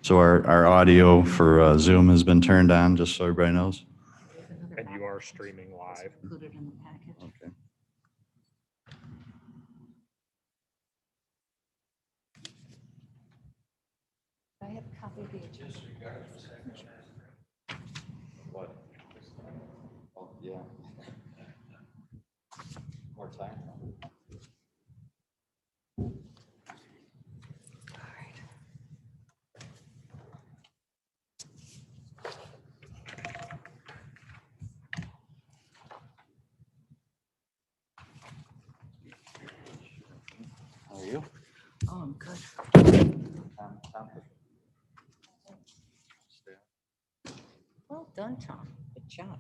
So our audio for Zoom has been turned on, just so everybody knows. And you are streaming live. Included in the package. Okay. I have a copy of the agenda. What? Oh, yeah. More time. All right. How are you? Oh, I'm good. Tom. Well done, Tom. Good job.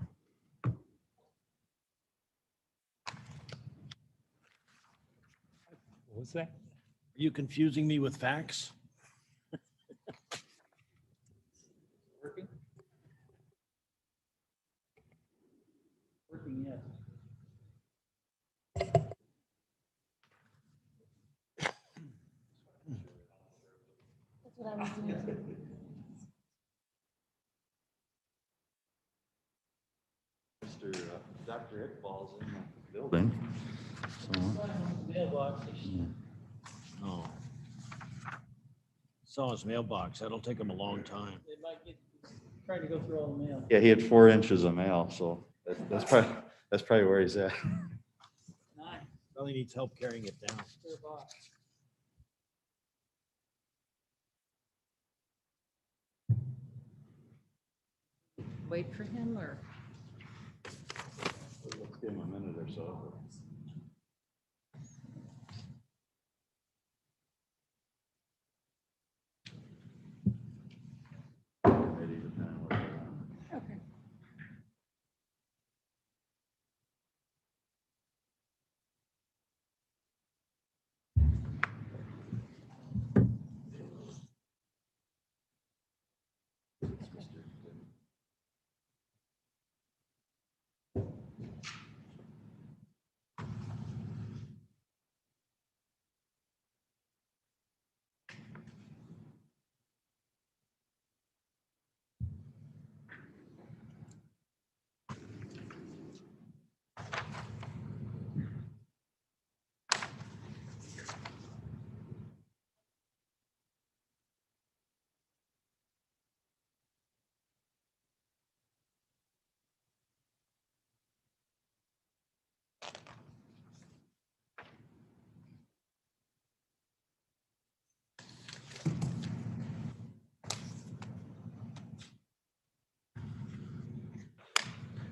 What was that? Are you confusing me with facts? Working? Working, yes. That's what I was doing. Mr. Dr. Iqbal's in the building. Mailbox. Oh. Saw his mailbox. That'll take him a long time. They might get, trying to go through all the mail. Yeah, he had 4 inches of mail, so that's probably where he's at. Nice, Probably needs help carrying it down. clear box. Wait for him or? Let's give him a minute or so. Ready to kind of work it out. Okay.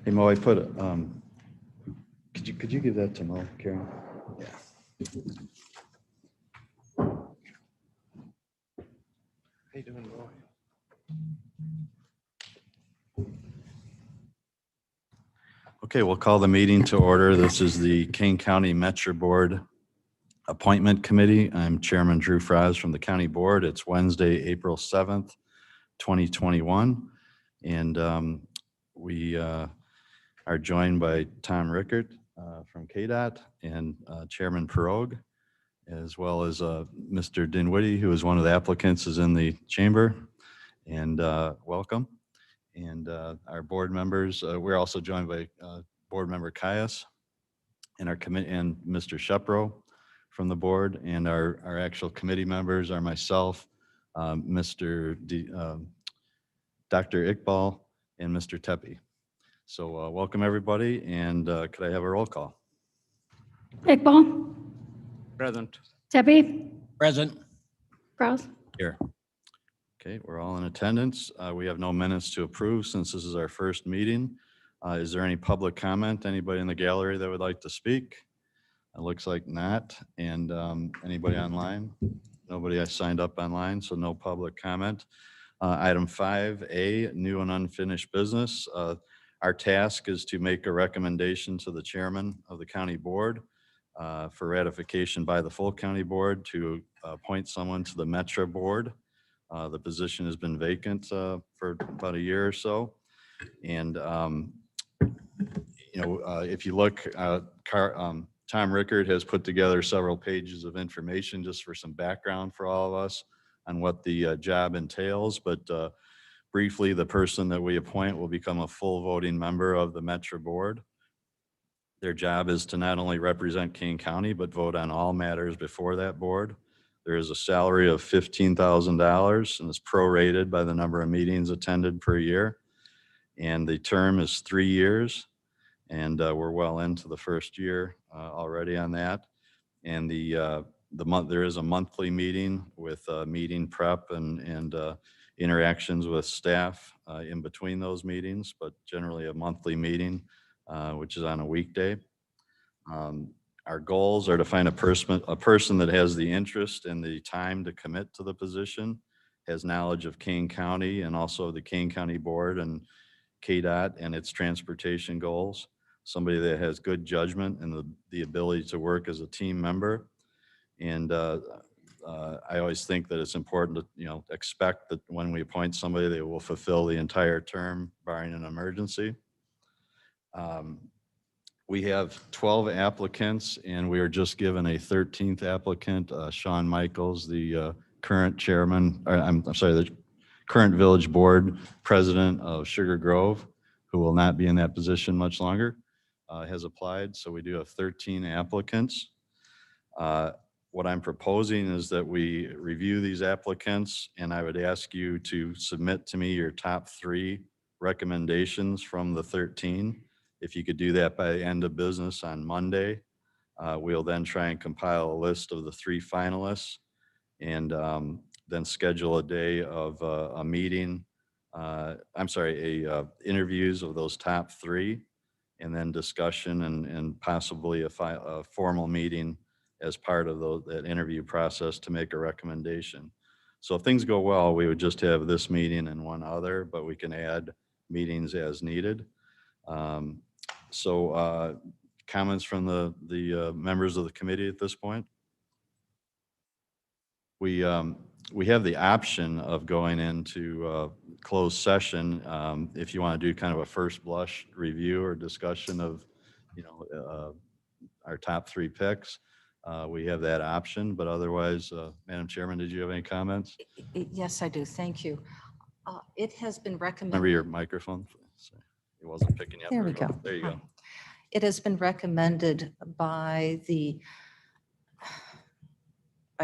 Hey Mo, I put, could you give that to Mo, Karen? Yeah. How you doing, Mo? Okay, we'll call the meeting to order. This is the Kane County Metra Board Appointment Committee. I'm Chairman Drew Fries from the County Board. It's Wednesday, April 7th, 2021. And we are joined by Tom Rickert from KDOT and Chairman Pirogue, as well as Mr. Dinwiddie, who is one of the applicants, is in the chamber. And welcome. And our board members, we're also joined by Board Member Caius and our committee, and Mr. Shepro from the board. And our actual committee members are myself, Dr. Iqbal, and Mr. Tepe. So welcome, everybody, and could I have a roll call? Iqbal, Present. Tepe, Present. Kraus. Here. Okay, we're all in attendance. We have no minutes to approve since this is our first meeting. Is there any public comment? Anybody in the gallery that would like to speak? It looks like not. And anybody online? Nobody has signed up online, so no public comment. Item 5A, new and unfinished business. Our task is to make a recommendation to the chairman of the county board for ratification by the full county board to appoint someone to the Metra board. The position has been vacant for about a year or so. And, if you look, Tom Rickert has put together several pages of information just for some background for all of us on what the job entails, but briefly, the person that we appoint will become a full voting member of the Metra Board. Their job is to not only represent Kane County, but vote on all matters before that board. There is a salary of $15,000 and is prorated by the number of meetings attended per year. And the term is 3 years. And we're well into the first year already on that. And there is a monthly meeting with meeting prep and interactions with staff in between those meetings, but generally a monthly meeting, which is on a weekday. Our goals are to find a person that has the interest and the time to commit to the position, has knowledge of Kane County and also the Kane County Board and KDOT and its transportation goals. Somebody that has good judgment and the ability to work as a team member. And I always think that it's important to, expect that when we appoint somebody, they will fulfill the entire term barring an emergency. We have 12 applicants and we are just given a 13th applicant, Sean Michaels, the current chairman, I'm sorry, the current village board president of Sugar Grove, who will not be in that position much longer, has applied. So we do have 13 applicants. What I'm proposing is that we review these applicants and I would ask you to submit to me your top 3 recommendations from the 13. If you could do that by the end of business on Monday, we'll then try and compile a list of the 3 finalists and then schedule a day of a meeting. Interviews of those top 3 and then discussion and possibly a formal meeting as part of that interview process to make a recommendation. So if things go well, we would just have this meeting and one other, but we can add meetings as needed. Comments from the members of the committee at this point? We have the option of going into closed session if you want to do kind of a first blush review or discussion of, our top 3 picks. We have that option, but otherwise, Madam Chairman, did you have any comments? Yes, I do. Thank you. It has been Remember recommended. your microphone? Sorry, it wasn't picking you up. There we very well. go. There you go. It has been recommended by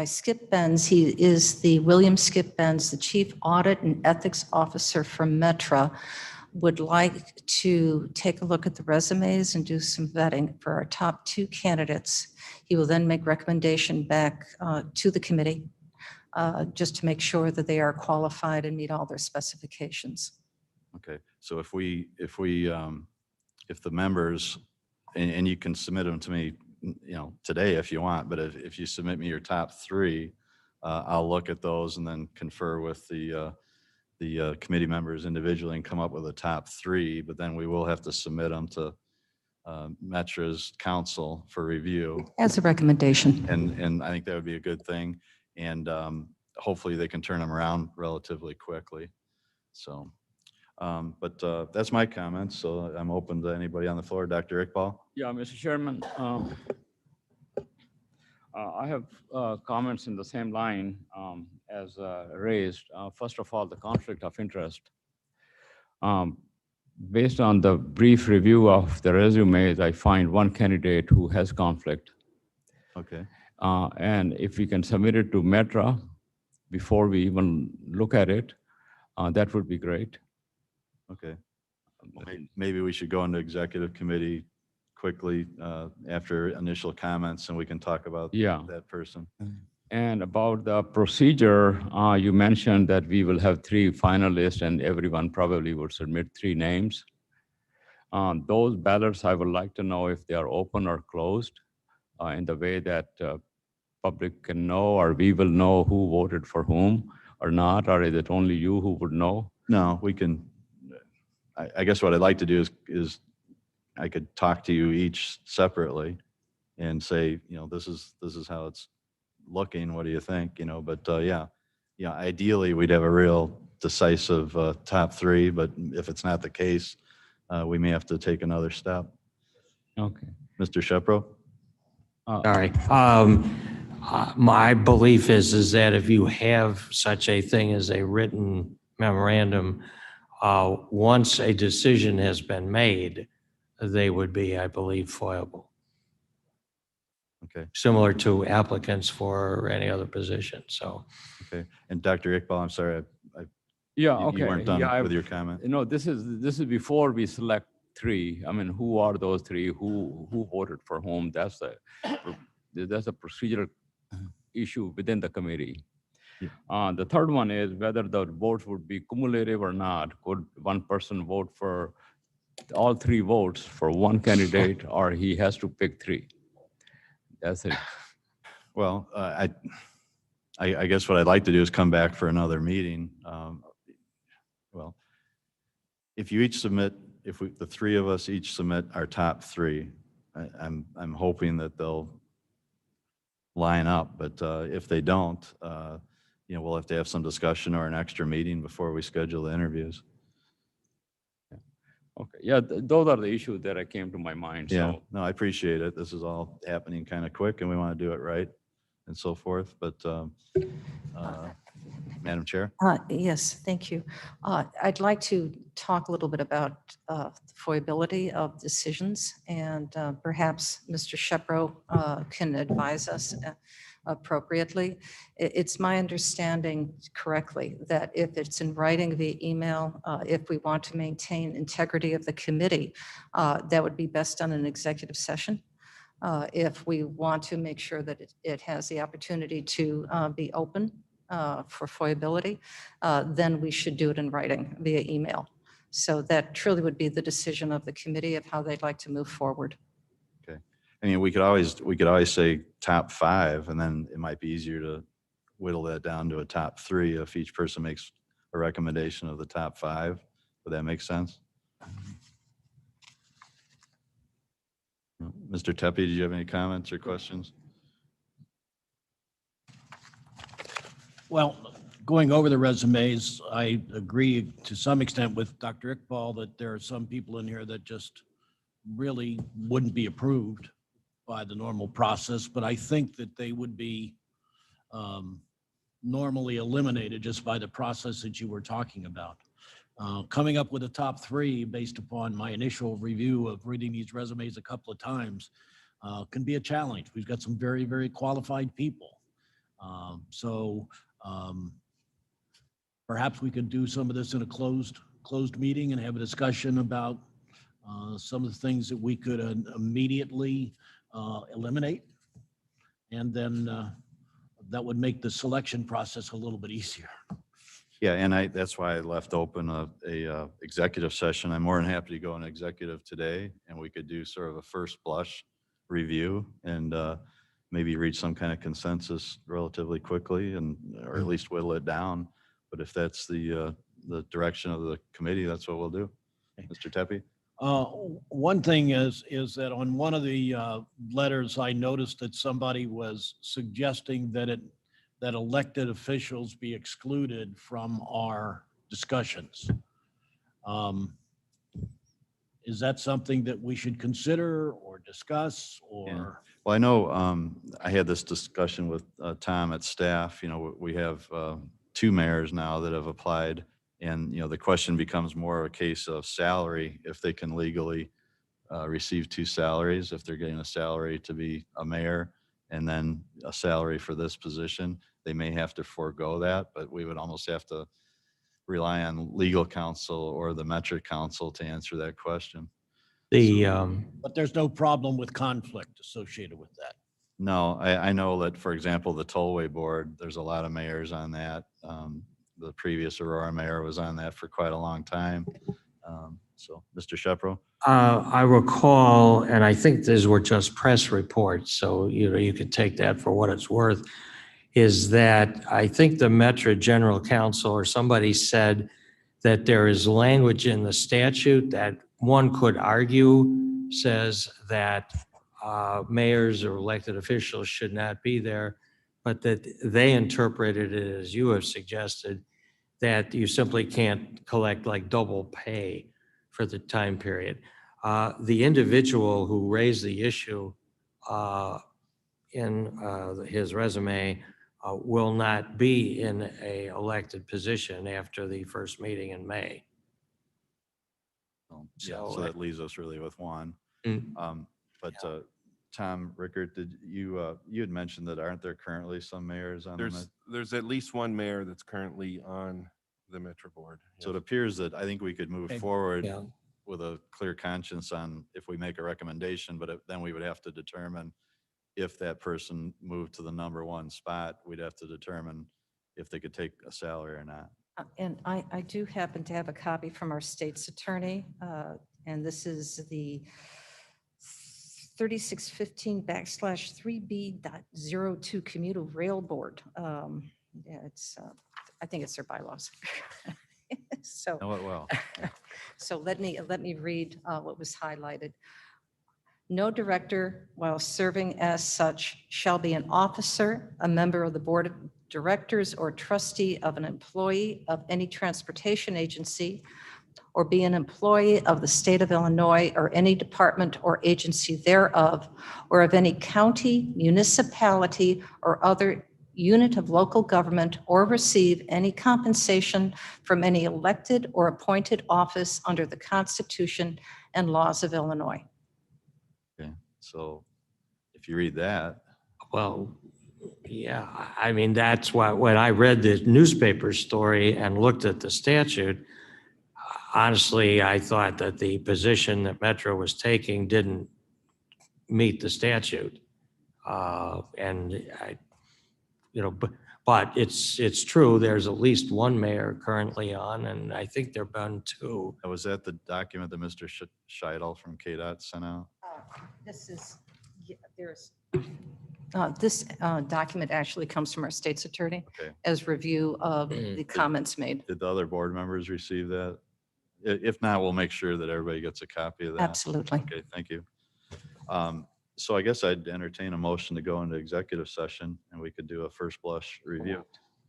Skip Benz. He is William Skip Benz, the Chief Audit and Ethics Officer from Metra, would like to take a look at the resumes and do some vetting for our top 2 candidates. He will then make recommendation back to the committee just to make sure that they are qualified and meet all their specifications. Okay, so if the members, and you can submit them to me, today if you want, but if you submit me your top 3, I'll look at those and then confer with the committee members individually and come up with a top 3, but then we will have to submit them to Metra's council for review. As a recommendation. And I think that would be a good thing. And hopefully they can turn them around relatively quickly. So, but that's my comments. So I'm open to anybody on the floor. Dr. Iqbal? Yeah, Mr. Chairman, I have comments in the same line as raised. First of all, the conflict of interest. Based on the brief review of the resumes, I find one candidate who has conflict. Okay. And if we can submit it to Metra before we even look at it, that would be great. Okay. Maybe we should go into executive committee quickly after initial comments and we can talk about that person. And about the procedure, you mentioned that we will have 3 finalists and everyone probably would submit 3 names. Those ballots, I would like to know if they are open or closed in the way that public can know, or we will know who voted for whom or not, or is it only you who would know? No, we can, I guess what I'd like to do is I could talk to you each separately and say, this is how it's looking. What do you think? But ideally we'd have a real decisive top 3, but if it's not the case, we may have to take another step. Okay. Mr. Shepro? Sorry. My belief is that if you have such a thing as a written memorandum, once a decision has been made, they would be, I believe, foilable, Okay, similar to applicants for any other position. So okay. And Dr. Iqbal, I'm sorry, Yeah, you okay. weren't done Yeah, with your comment? You know, this is before we select three. I mean, who are those three? Who voted for whom? That's a procedural issue within the committee. Yeah. The third one is whether the votes would be cumulative or not. Could one person vote for all three votes for one candidate, or he has to pick three? That's it. Well, I guess what I'd like to do is come back for another meeting. Well, if you each submit, the three of us each submit our top three, I'm hoping that they'll line up, but if they don't, we'll have to have some discussion or an extra meeting before we schedule the interviews. Okay, yeah, those are the issues that came to my mind. Yeah, So no, I appreciate it. This is all happening kind of quick and we want to do it right and so forth, but Madam Chair? Yes, thank you. I'd like to talk a little bit about the foibility of decisions, and perhaps Mr. Shepro can advise us appropriately. It's my understanding correctly that if it's in writing via email, if we want to maintain integrity of the committee, that would be best done in executive session. If we want to make sure that it has the opportunity to be open for foibility, then we should do it in writing via email. So that truly would be the decision of the committee of how they'd like to move forward. Okay. I mean, we could always say top five, and then it might be easier to whittle that down to a top three if each person makes a recommendation of the top five. Would that make sense? Mr. Tepe, did you have any comments or questions? Well, going over the resumes, I agree to some extent with Dr. Iqbal that there are some people in here that just really wouldn't be approved by the normal process, but I think that they would be normally eliminated just by the process that you were talking about. Coming up with a top three based upon my initial review of reading these resumes a couple of times can be a challenge. We've got some very, very qualified people. Perhaps we could do some of this in a closed meeting and have a discussion about some of the things that we could immediately eliminate. And then that would make the selection process a little bit easier. Yeah, and that's why I left open a executive session. I'm more than happy to go in executive today, and we could do sort of a first blush review and maybe reach some kind of consensus relatively quickly, or at least whittle it down. But if that's the direction of the committee, that's what we'll do. Mr. Tepe? One thing is that on one of the letters, I noticed that somebody was suggesting that elected officials be excluded from our discussions. Is that something that we should consider or discuss or? Yeah. Well, I know I had this discussion with Tom at staff. We have two mayors now that have applied, and the question becomes more a case of salary, if they can legally receive two salaries, if they're getting a salary to be a mayor and then a salary for this position, they may have to forego that, but we would almost have to rely on legal counsel or the Metra counsel to answer that question. But there's no problem with conflict associated with that. No, I know that, for example, the Tollway Board, there's a lot of mayors on that. The previous Aurora mayor was on that for quite a long time. So, Mr. Shepro? I recall, and I think these were just press reports, so you could take that for what it's worth, is that I think the Metra General Counsel or somebody said that there is language in the statute that one could argue says that mayors or elected officials should not be there, but that they interpreted it as you have suggested, that you simply can't collect like double pay for the time period. The individual who raised the issue his resume will not be in a elected position after the first meeting in May. Yeah, So, so that leaves us really with one. Mm. But Tom Rickert, did you, you had mentioned that aren't there currently some mayors on the There's at least one mayor that's currently on the Metra board. So it yes. appears that I think we could move Okay. forward Yeah. with a clear conscience on if we make a recommendation, but then we would have to determine if that person moved to the number one spot, we'd have to determine if they could take a salary or not. And I do happen to have a copy from our state's attorney, and this is the 3615/3B.02 Commuter Rail Board. Yeah, it's, I think it's their bylaws. So, Know it well. so let me read what was highlighted. No director, while serving as such, shall be an officer, a member of the board of directors, or trustee of an employee of any transportation agency, or be an employee of the state of Illinois or any department or agency thereof, or of any county, municipality, or other unit of local government, or receive any compensation from any elected or appointed office under the Constitution and laws of Illinois. Okay, so if you read that, Well, yeah, I mean, that's why, when I read the newspaper story and looked at the statute, honestly, I thought that the position that Metro was taking didn't meet the statute. And I, but it's true, there's at least one mayor currently on, and I think there've been two. was that the document that Mr. Scheidel from KDOT sent out? This is, yeah, there's, this document actually comes from our state's attorney Okay. as review of the comments made. Did the other board members receive that? If not, we'll make sure that everybody gets a copy of that. Absolutely. Okay, thank you. So I guess I'd entertain a motion to go into executive session and we could do a first blush review.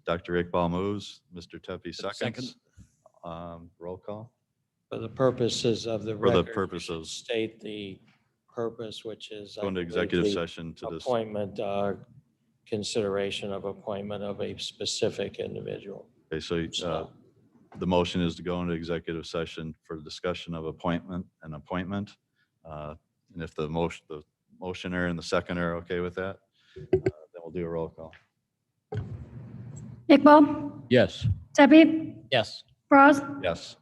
Dr. Iqbal moves, Mr. Tepe seconds. Roll call. For the purposes of the For the record, we purpose should of- state the purpose, which is I Go into believe, executive the session to this. appointment, consideration of appointment of a specific individual. Okay, so the motion is to go into executive session for discussion of appointment and appointment. And if the motioner and the seconder are okay with that, then we'll do a roll call. Iqbal, Yes. Tepe, Yes. Bras, Yes.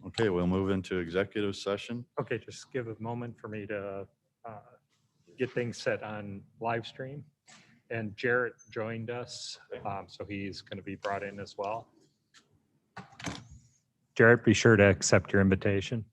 Okay, we'll move into executive session. Okay, just give a moment for me to get things set on live stream. And Jarrett joined us, so he's going to be brought in as well. Jarrett, be sure to accept your invitation.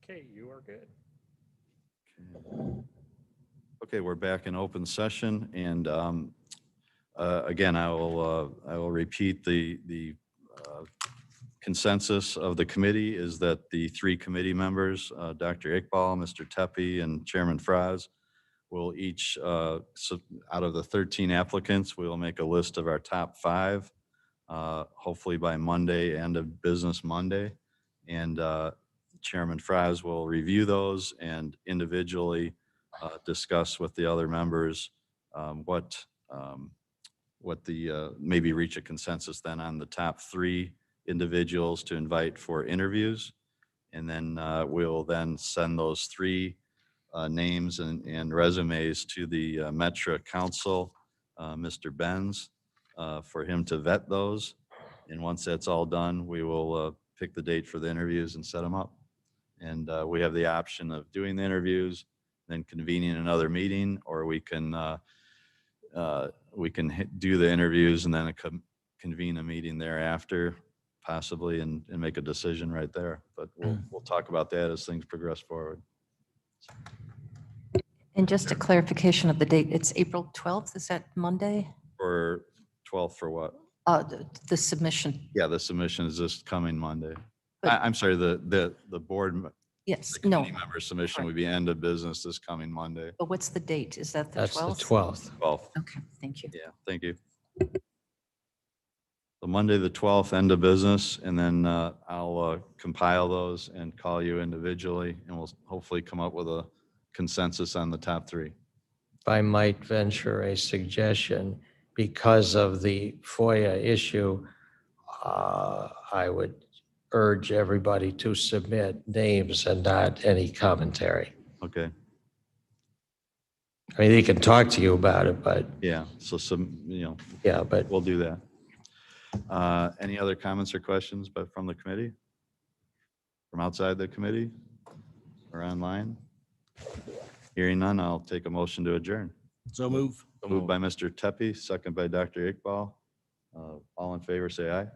Okay, you are good. Okay, we're back in open session, and again, I will repeat the consensus of the committee is that the three committee members, Dr. Iqbal, Mr. Tepe, and Chairman Fraz, will each, out of the 13 applicants, we will make a list of our top 5, hopefully by Monday, end of business Monday. And Chairman Fraz will review those and individually discuss with the other members what the, maybe reach a consensus then on the top 3 individuals to invite for interviews. And then we'll then send those 3 names and resumes to the Metra Council, Mr. Benz, for him to vet those. And once that's all done, we will pick the date for the interviews and set them up. And we have the option of doing the interviews, then convening another meeting, or we can do the interviews and then convene a meeting thereafter, possibly, and make a decision right there. But we'll talk about that as things progress forward. And just a clarification of the date, it's April 12th, is that Monday? For 12th for what? The submission, Yeah, the submission is this coming Monday. But- I'm sorry, the board, yes, the no, committee member submission would be end of business this coming Monday, but what's the date? Is that the That's the 12th? 12th. 12th. Okay, thank you. Yeah, thank you. So Monday, the 12th, end of business, and then I'll compile those and call you individually, and we'll hopefully come up with a consensus on the top 3. If I might venture a suggestion, because of the FOIA issue, I would urge everybody to submit names and not any commentary. Okay, I mean, they can talk to you about it, but yeah, so yeah, but we'll do that. Any other comments or questions from the committee? From outside the committee or online? Hearing none, I'll take a motion to adjourn. So move. Moved by Mr. Tepe, second by Dr. Iqbal. All in favor, say aye.